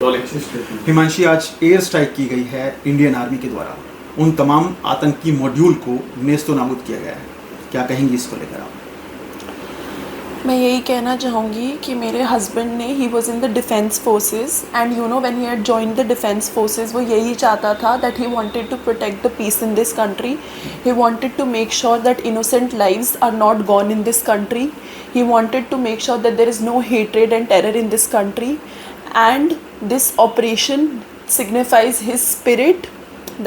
हिमांशी, आज air strike की गई है इंडियन आर्मी के द्वारा। उन तमाम आतंकी मॉड्यूल को नेस्तो नाबूद किया गया है। क्या कहेंगी इसको लेकर आप? मैं यही कहना चाहूँगी कि मेरे हस्बैंड ने he was in the defence forces and you know when he had joined the defence forces वो यही चाहता था that he wanted to protect the peace in this country. He wanted to make sure that innocent lives are not gone in this country. He wanted to make sure that there is no hatred and terror in this country, and this operation signifies his spirit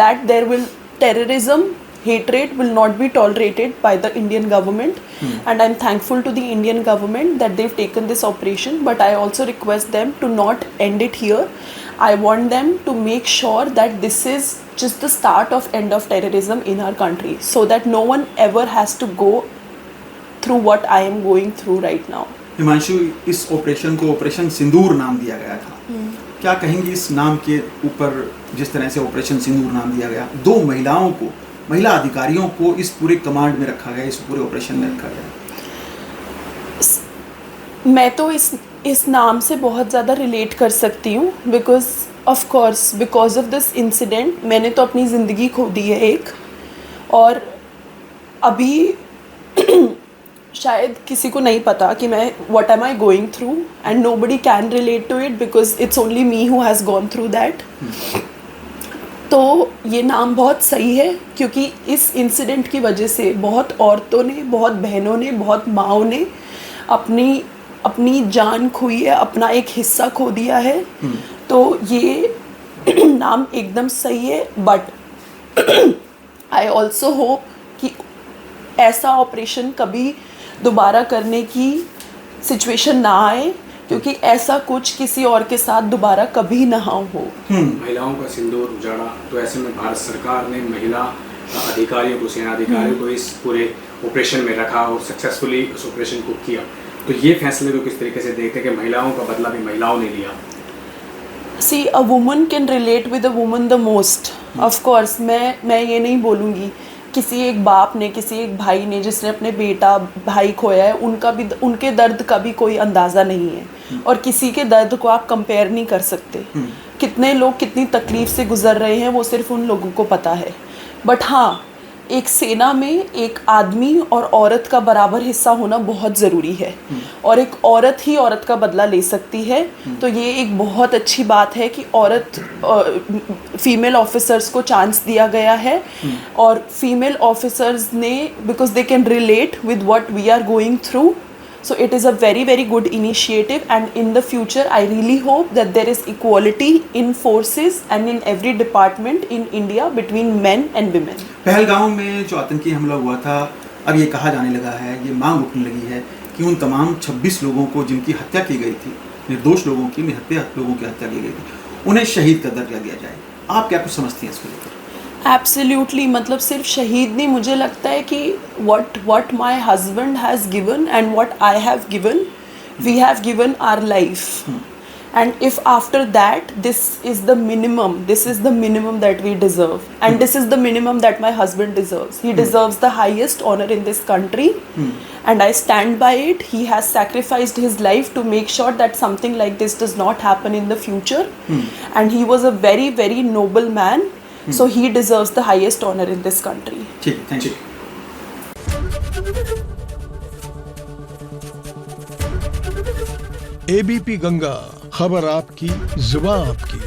that there will terrorism, hatred will not be tolerated by the Indian government. And I'm thankful to the Indian government that they've taken this operation, but I also request them to not end it here. I want them to make sure that this is just the start of end of terrorism in our country, so that no one ever has to go through what I am going through right now. Himanshu, इस operation को operation सिंदूर नाम दिया गया था। क्या कहेंगी इस नाम के ऊपर, जिस तरह से ऑपरेशन सिंदूर नाम दिया गया? दो महिलाओं को, महिला अधिकारियों को इस पूरे कमांड में रखा गया, इस पूरे ऑपरेशन में रखा गया। मैं तो इस नाम से बहुत ज़्यादा रिलेट कर सकती हूँ बिकॉज ऑफ दिस इंसिडेंट मैंने तो अपनी ज़िंदगी खो दी है एक, और अभी शायद किसी को नहीं पता कि मैं what am I going through, and nobody can relate to it because it's only me who has gone through that. तो ये नाम बहुत सही है क्योंकि इस इंसिडेंट की वजह से बहुत औरतों ने, बहुत बहनों ने, बहुत माँओं ने अपनी जान खोई है, अपना एक हिस्सा खो दिया है. तो ये नाम एकदम सही है, बट आई ऑल्सो होप कि ऐसा ऑपरेशन कभी दोबारा करने की सिचुएशन ना आए, क्योंकि ऐसा कुछ किसी और के साथ दोबारा कभी ना हो. महिलाओं का सिंदूर उजाड़ा, तो ऐसे में भारत सरकार ने महिला अधिकारियों को, सेना अधिकारियों को इस पूरे ऑपरेशन में रखा और सक्सेसफुली उस ऑपरेशन को किया. तो ये फैसले को किस तरीके से देखते हैं कि महिलाओं का बदला भी महिलाओं ने लिया? See, a woman can relate with a woman the most. Of course, मैं ये नहीं बोलूँगी किसी एक बाप ने, किसी एक भाई ने जिसने अपने बेटा भाई खोया है, उनके दर्द का भी कोई अंदाज़ा नहीं है, और किसी के दर्द को आप कंपेयर नहीं कर सकते. कितने लोग कितनी तकलीफ़ से गुज़र रहे हैं वो सिर्फ उन लोगों को पता है. बट हाँ, एक सेना में एक आदमी और औरत का बराबर हिस्सा होना बहुत ज़रूरी है, और एक औरत ही औरत का बदला ले सकती है. तो ये एक बहुत अच्छी बात है कि फीमेल ऑफिसर्स को चांस दिया गया है, और फीमेल ऑफिसर्स ने, because they can relate with what we are going through. So it is a very, very good initiative, and in the future I really hope that there is equality in forces and in every department in India between men and women. Pahalgam में जो आतंकी हमला हुआ था, अब ये कहा जाने लगा है, ये मांग उठने लगी है कि उन तमाम 26 लोगों को जिनकी हत्या की गई थी, निर्दोष लोगों की, निहत्थे लोगों की हत्या की गई थी, उन्हें शहीद का दर्जा दिया जाए. आप क्या कुछ समझती हैं इसको लेकर? एब्सोल्युटली, मतलब सिर्फ शहीद नहीं, मुझे लगता है कि what my husband has given and what I have given, we have given our life. And if after that this is the minimum that we deserve, and this is the minimum that my husband deserves. He deserves the highest honor in this country, and I stand by it. He has sacrificed his life to make sure that something like this does not happen in the future, and he was a very, very noble man. So he deserves the highest honor in this country. ठीक, thank you. ABP Ganga, खबर आपकी, जुबान आपकी.